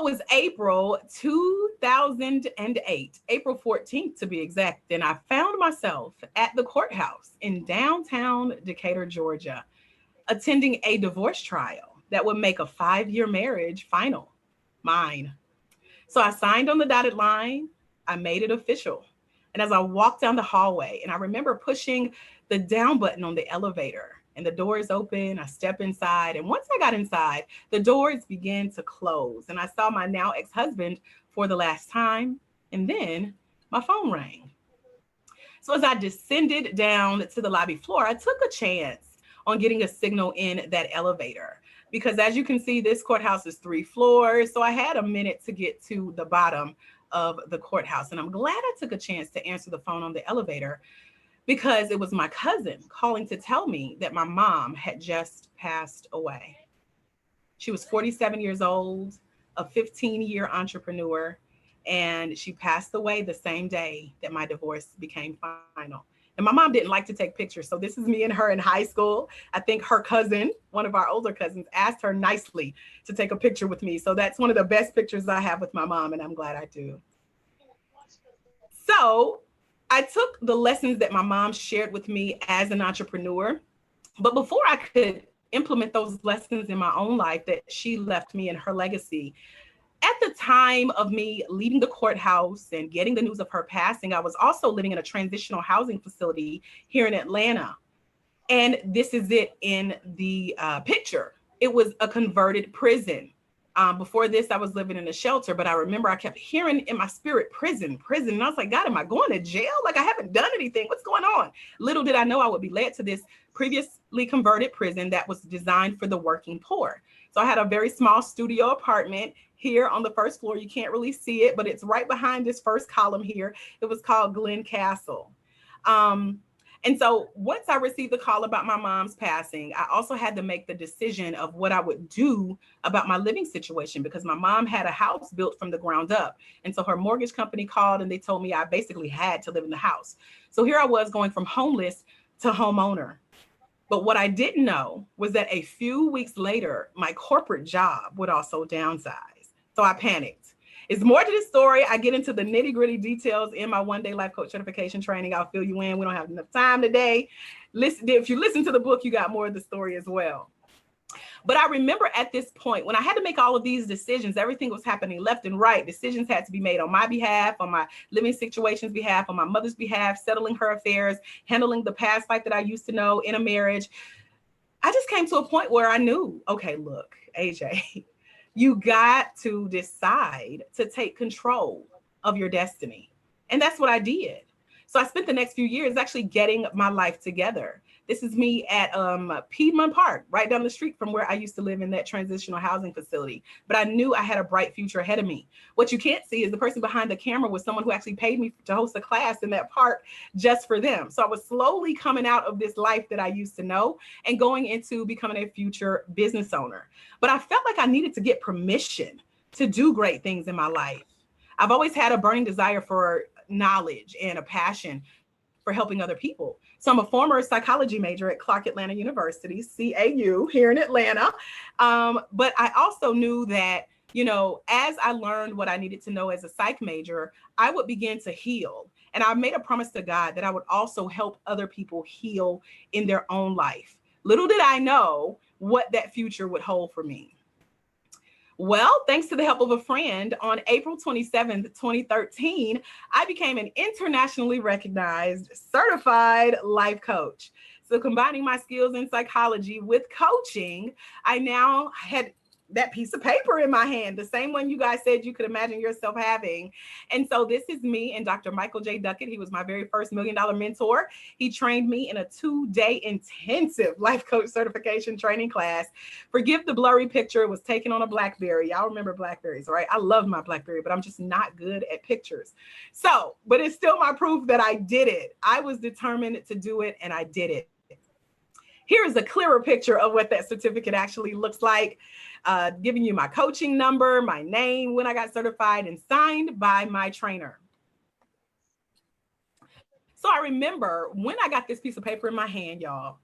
it was April 2008, April 14th to be exact, and I found myself at the courthouse in downtown Decatur, Georgia, attending a divorce trial that would make a 5-year marriage final, mine. So I signed on the dotted line, I made it official. And as I walked down the hallway, and I remember pushing the down button on the elevator, and the doors open, I step inside. And once I got inside, the doors began to close. And I saw my now ex husband for the last time. And then my phone rang. So as I descended down to the lobby floor, I took a chance on getting a signal in that elevator. Because as you can see, this courthouse is 3 floors. So I had a minute to get to the bottom of the courthouse. And I'm glad I took a chance to answer the phone on the elevator because it was my cousin calling to tell me that my mom had just passed away. She was 47 years old, a 15-year entrepreneur, and she passed away the same day that my divorce became final. And my mom didn't like to take pictures. So this is me and her in high school. I think her cousin, one of our older cousins, asked her nicely to take a picture with me. So that's one of the best pictures I have with my mom, and I'm glad I do. So I took the lessons that my mom shared with me as an entrepreneur. But before I could implement those lessons in my own life that she left me in her legacy, at the time of me leaving the courthouse and getting the news of her passing, I was also living in a transitional housing facility here in Atlanta. And this is it in the picture. It was a converted prison. Before this, I was living in a shelter, but I remember I kept hearing in my spirit, prison. And I was like, God, am I going to jail? Like, I haven't done anything. What's going on? Little did I know I would be led to this previously converted prison that was designed for the working poor. So I had a very small studio apartment here on the first floor. You can't really see it, but it's right behind this first column here. It was called Glen Castle. And so once I received the call about my mom's passing, I also had to make the decision of what I would do about my living situation because my mom had a house built from the ground up. And so her mortgage company called and they told me I basically had to live in the house. So here I was going from homeless to homeowner. But what I didn't know was that a few weeks later, my corporate job would also downsize. So I panicked. It's more to this story. I get into the nitty gritty details in my one-day life coach certification training. I'll fill you in. We don't have enough time today. Listen, if you listen to the book, you got more of the story as well. But I remember at this point, when I had to make all of these decisions, everything was happening left and right. Decisions had to be made on my behalf, on my living situation's behalf, on my mother's behalf, settling her affairs, handling the past life that I used to know in a marriage. I just came to a point where I knew, okay, look, AJ, you got to decide to take control of your destiny. And that's what I did. So I spent the next few years actually getting my life together. This is me at Piedmont Park, right down the street from where I used to live in that transitional housing facility. But I knew I had a bright future ahead of me. What you can't see is the person behind the camera was someone who actually paid me to host a class in that park just for them. So I was slowly coming out of this life that I used to know and going into becoming a future business owner. But I felt like I needed to get permission to do great things in my life. I've always had a burning desire for knowledge and a passion for helping other people. So I'm a former psychology major at Clark Atlanta University, CAU, here in Atlanta. But I also knew that, you know, as I learned what I needed to know as a psych major, I would begin to heal. And I made a promise to God that I would also help other people heal in their own life. Little did I know what that future would hold for me. Well, thanks to the help of a friend, on April 27th, 2013, I became an internationally recognized certified life coach. So combining my skills in psychology with coaching, I now had that piece of paper in my hand, the same one you guys said you could imagine yourself having. And so this is me and Dr. Michael J. Duckett. He was my very first $1 million mentor. He trained me in a 2-day intensive life coach certification training class. Forgive the blurry picture. It was taken on a BlackBerry. Y'all remember BlackBerries, right? I love my BlackBerry, but I'm just not good at pictures. So, but it's still my proof that I did it. I was determined to do it and I did it. Here is a clearer picture of what that certificate actually looks like. Giving you my coaching number, my name, when I got certified, and signed by my trainer. So I remember when I got this piece of paper in my hand, y'all,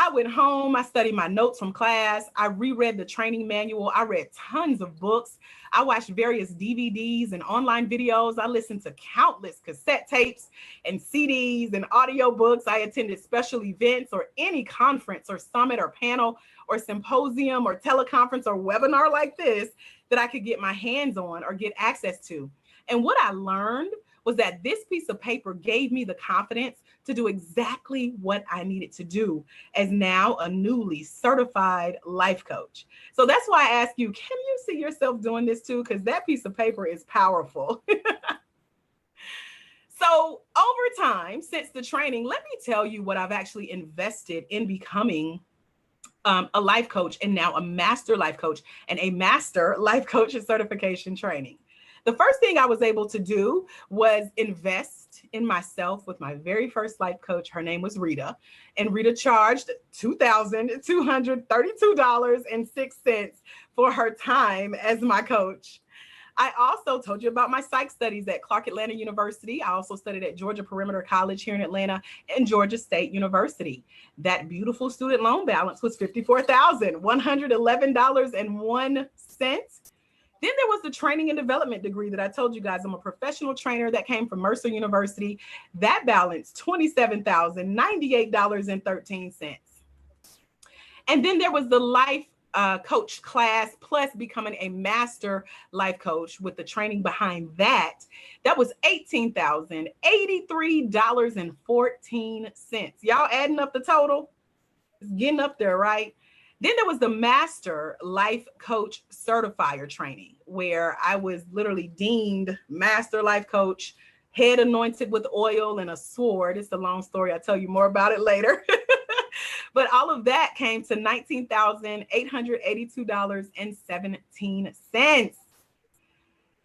I went home, I studied my notes from class, I reread the training manual, I read tons of books, I watched various DVDs and online videos, I listened to countless cassette tapes and CDs and audiobooks, I attended special events or any conference or summit or panel or symposium or teleconference or webinar like this that I could get my hands on or get access to. And what I learned was that this piece of paper gave me the confidence to do exactly what I needed to do as now a newly certified life coach. So that's why I ask you, can you see yourself doing this too? Because that piece of paper is powerful. So over time, since the training, let me tell you what I've actually invested in becoming a life coach and now a master life coach and a master life coach certification training. The first thing I was able to do was invest in myself with my very first life coach. Her name was Rita, and Rita charged $2,232.06 for her time as my coach. I also told you about my psych studies at Clark Atlanta University. I also studied at Georgia Perimeter College here in Atlanta and Georgia State University. That beautiful student loan balance was $54,111.01. Then there was the training and development degree that I told you guys. I'm a professional trainer that came from Mercer University. That balance, $27,098.13. And then there was the life coach class plus becoming a master life coach with the training behind that. That was $18,083.14. Y'all adding up the total? It's getting up there, right? Then there was the Master Life Coach Certifier training, where I was literally deemed Master Life Coach, head anointed with oil and a sword. It's a long story. I'll tell you more about it later. But all of that came to $19,882.17.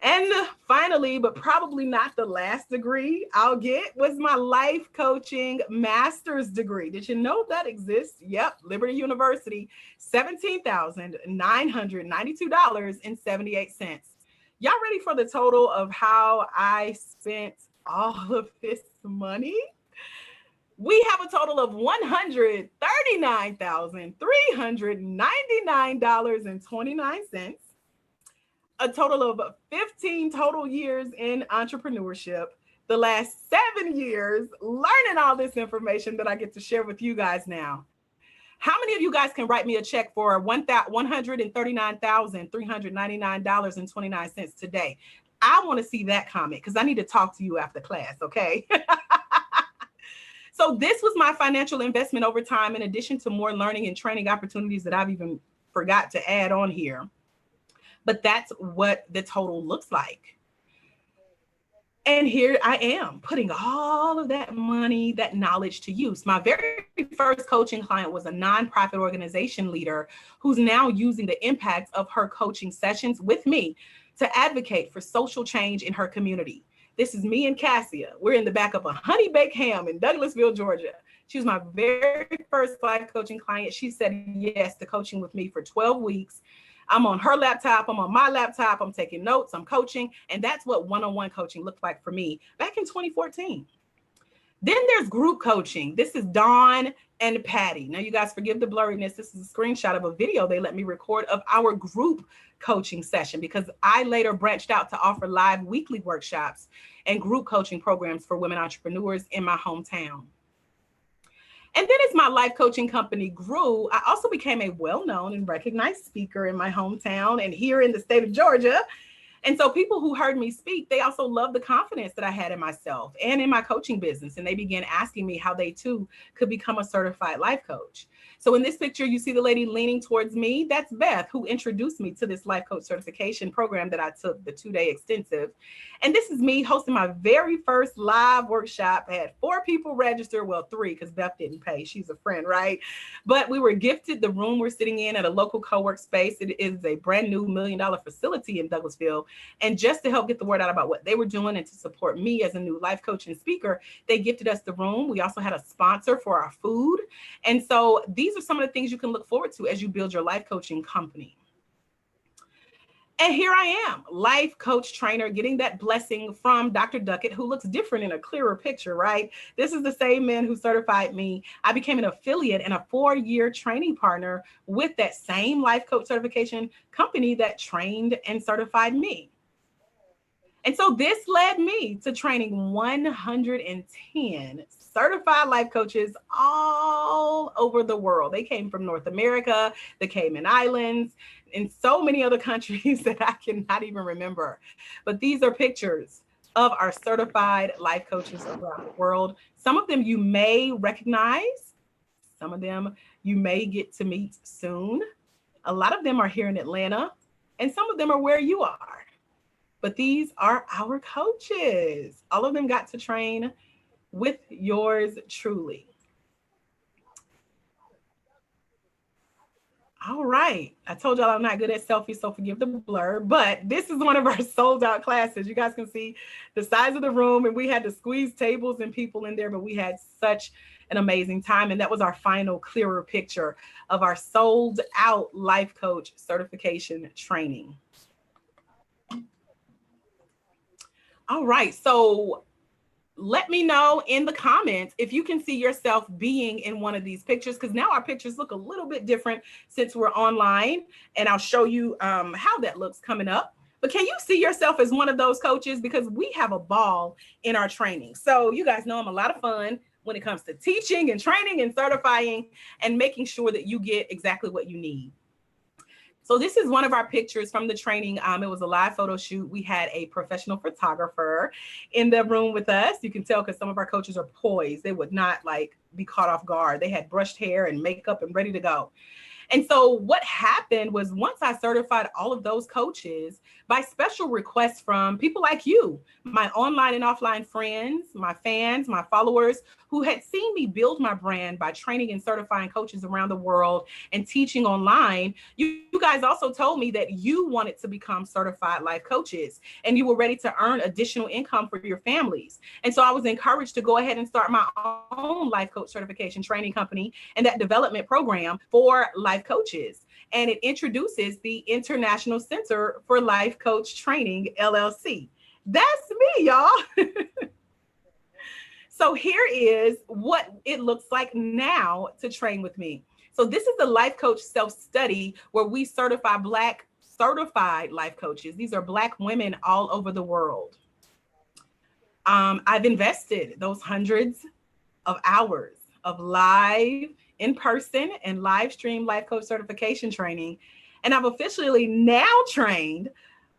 And finally, but probably not the last degree I'll get, was my life coaching master's degree. Did you know that exists? Yep, Liberty University, $17,992.78. Y'all ready for the total of how I spent all of this money? We have a total of $139,399.29. A total of 15 total years in entrepreneurship, the last 7 years learning all this information that I get to share with you guys now. How many of you guys can write me a check for $139,399.29 today? I want to see that comment because I need to talk to you after class, okay? So this was my financial investment over time, in addition to more learning and training opportunities that I've even forgot to add on here. But that's what the total looks like. And here I am putting all of that money, that knowledge to use. My very first coaching client was a nonprofit organization leader who's now using the impact of her coaching sessions with me to advocate for social change in her community. This is me and Cassia. We're in the back of a honey baked ham in Douglasville, Georgia. She was my very first life coaching client. She said yes to coaching with me for 12 weeks. I'm on her laptop, I'm on my laptop, I'm taking notes, I'm coaching, and that's what one-on-one coaching looked like for me back in 2014. Then there's group coaching. This is Dawn and Patty. Now you guys forgive the blurriness. This is a screenshot of a video they let me record of our group coaching session, because I later branched out to offer live weekly workshops and group coaching programs for women entrepreneurs in my hometown. And then as my life coaching company grew, I also became a well-known and recognized speaker in my hometown and here in the state of Georgia. And so people who heard me speak, they also loved the confidence that I had in myself and in my coaching business. And they began asking me how they too could become a certified life coach. So in this picture, you see the lady leaning towards me. That's Beth, who introduced me to this life coach certification program that I took, the 2-day extensive. And this is me hosting my very first live workshop. I had 4 people register, well, 3, because Beth didn't pay. She's a friend, right? But we were gifted the room we're sitting in at a local co-work space. It is a brand new $1 million facility in Douglasville. And just to help get the word out about what they were doing and to support me as a new life coach and speaker, they gifted us the room. We also had a sponsor for our food. And so these are some of the things you can look forward to as you build your life coaching company. And here I am, life coach trainer, getting that blessing from Dr. Duckett, who looks different in a clearer picture, right? This is the same man who certified me. I became an affiliate and a 4-year training partner with that same life coach certification company that trained and certified me. And so this led me to training 110 certified life coaches all over the world. They came from North America, the Cayman Islands, and so many other countries that I cannot even remember. But these are pictures of our certified life coaches around the world. Some of them you may recognize, some of them you may get to meet soon. A lot of them are here in Atlanta, and some of them are where you are. But these are our coaches. All of them got to train with yours truly. All right. I told y'all I'm not good at selfies, so forgive the blur, but this is one of our sold out classes. You guys can see the size of the room, and we had to squeeze tables and people in there, but we had such an amazing time. And that was our final clearer picture of our sold out life coach certification training. All right. So let me know in the comments if you can see yourself being in one of these pictures, because now our pictures look a little bit different since we're online, and I'll show you how that looks coming up. But can you see yourself as one of those coaches? Because we have a ball in our training. So you guys know I'm a lot of fun when it comes to teaching and training and certifying and making sure that you get exactly what you need. So this is one of our pictures from the training. It was a live photo shoot. We had a professional photographer in the room with us. You can tell because some of our coaches are poised. They would not like be caught off guard. They had brushed hair and makeup and ready to go. And so what happened was once I certified all of those coaches by special requests from people like you, my online and offline friends, my fans, my followers who had seen me build my brand by training and certifying coaches around the world and teaching online, you guys also told me that you wanted to become certified life coaches and you were ready to earn additional income for your families. And so I was encouraged to go ahead and start my own life coach certification training company and that development program for life coaches. And it introduces the International Center for Life Coach Training, LLC. That's me, y'all. So here is what it looks like now to train with me. So this is the Life Coach Self-Study where we certify Black certified life coaches. These are Black women all over the world. I've invested those hundreds of hours of live, in-person, and live stream life coach certification training. And I've officially now trained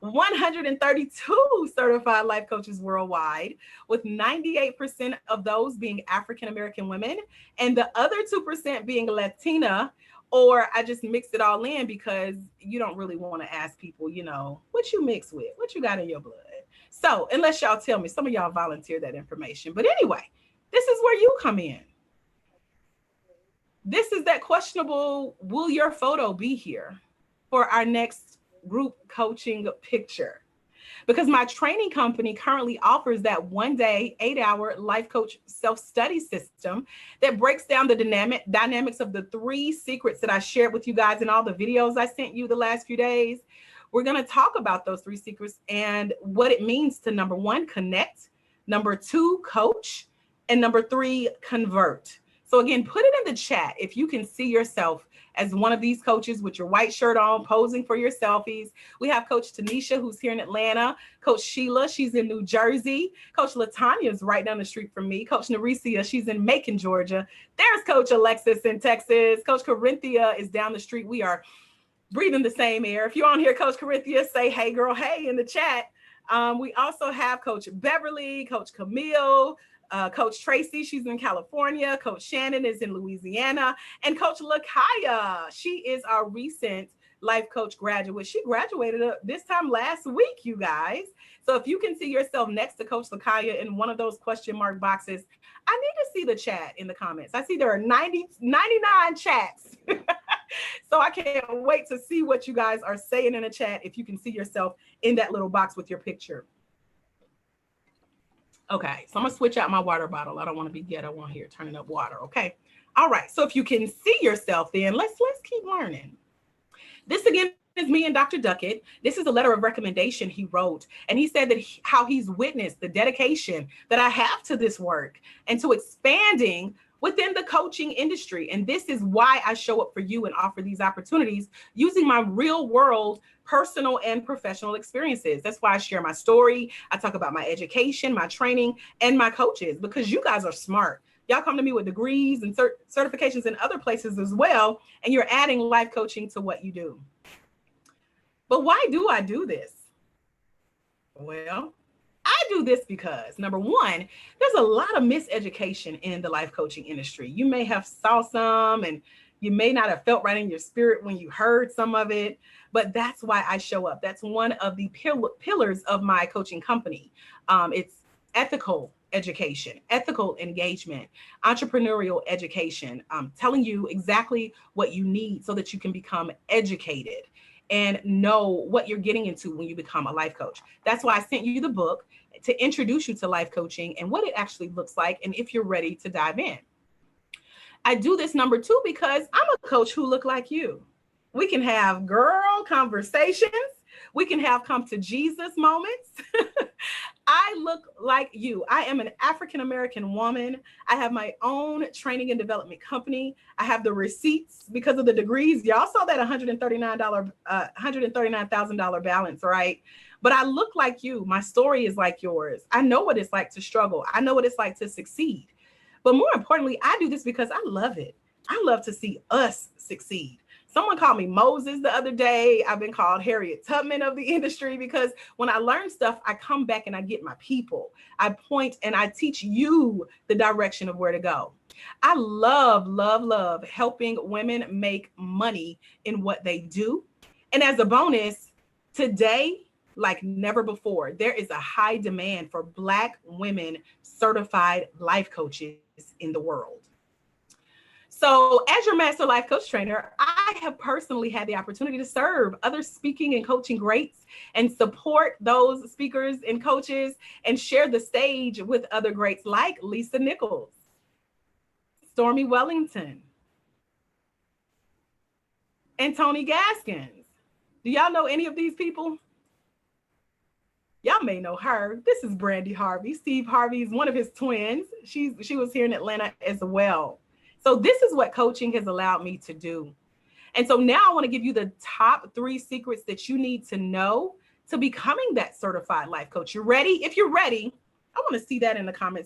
132 certified life coaches worldwide, with 98% of those being African-American women and the other 2% being Latina, or I just mixed it all in because you don't really want to ask people, you know, what you mix with, what you got in your blood. So unless y'all tell me, some of y'all volunteer that information. But anyway, this is where you come in. This is that questionable, will your photo be here for our next group coaching picture? Because my training company currently offers that 1-day, 8-hour life coach self-study system that breaks down the dynamics of the 3 secrets that I shared with you guys in all the videos I sent you the last few days. We're going to talk about those 3 secrets and what it means to, number 1, connect, number 2, coach, and number 3, convert. So again, put it in the chat if you can see yourself as one of these coaches with your white shirt on, posing for your selfies. We have Coach Tanisha, who's here in Atlanta. Coach Sheila, she's in New Jersey. Coach Latanya is right down the street from me. Coach Naricia, she's in Macon, Georgia. There's Coach Alexis in Texas. Coach Corinthia is down the street. We are breathing the same air. If you're on here, Coach Corinthia, say, hey, girl, hey, in the chat. We also have Coach Beverly, Coach Camille, Coach Tracy, she's in California. Coach Shannon is in Louisiana. And Coach Lakaya, she is our recent life coach graduate. She graduated this time last week, you guys. So if you can see yourself next to Coach Lakaya in one of those question mark boxes, I need to see the chat in the comments. I see there are 99 chats. So I can't wait to see what you guys are saying in the chat if you can see yourself in that little box with your picture. Okay, so I'm gonna switch out my water bottle. I don't want to be ghetto on here turning up water. Okay, all right. So if you can see yourself, then let's keep learning. This again is me and Dr. Duckett. This is a letter of recommendation he wrote. And he said that how he's witnessed the dedication that I have to this work and to expanding within the coaching industry. And this is why I show up for you and offer these opportunities using my real world personal and professional experiences. That's why I share my story. I talk about my education, my training, and my coaches, because you guys are smart. Y'all come to me with degrees and certifications in other places as well, and you're adding life coaching to what you do. But why do I do this? Well, I do this because, number one, there's a lot of miseducation in the life coaching industry. You may have saw some, and you may not have felt right in your spirit when you heard some of it, but that's why I show up. That's one of the pillars of my coaching company. It's ethical education, ethical engagement, entrepreneurial education, telling you exactly what you need so that you can become educated and know what you're getting into when you become a life coach. That's why I sent you the book to introduce you to life coaching and what it actually looks like, and if you're ready to dive in. I do this, number two, because I'm a coach who look like you. We can have girl conversations. We can have come to Jesus moments. I look like you. I am an African-American woman. I have my own training and development company. I have the receipts because of the degrees. Y'all saw that $139,000 balance, right? But I look like you. My story is like yours. I know what it's like to struggle. I know what it's like to succeed. But more importantly, I do this because I love it. I love to see us succeed. Someone called me Moses the other day. I've been called Harriet Tubman of the industry because when I learn stuff, I come back and I get my people. I point and I teach you the direction of where to go. I love, love, love helping women make money in what they do. And as a bonus, today, like never before, there is a high demand for Black women certified life coaches in the world. So as your master life coach trainer, I have personally had the opportunity to serve other speaking and coaching greats and support those speakers and coaches and share the stage with other greats like Lisa Nichols, Stormy Wellington, and Tony Gaskins. Do y'all know any of these people? Y'all may know her. This is Brandy Harvey. Steve Harvey is one of his twins. She was here in Atlanta as well. So this is what coaching has allowed me to do. And so now I want to give you the top 3 secrets that you need to know to becoming that certified life coach. You ready? If you're ready, I want to see that in the comments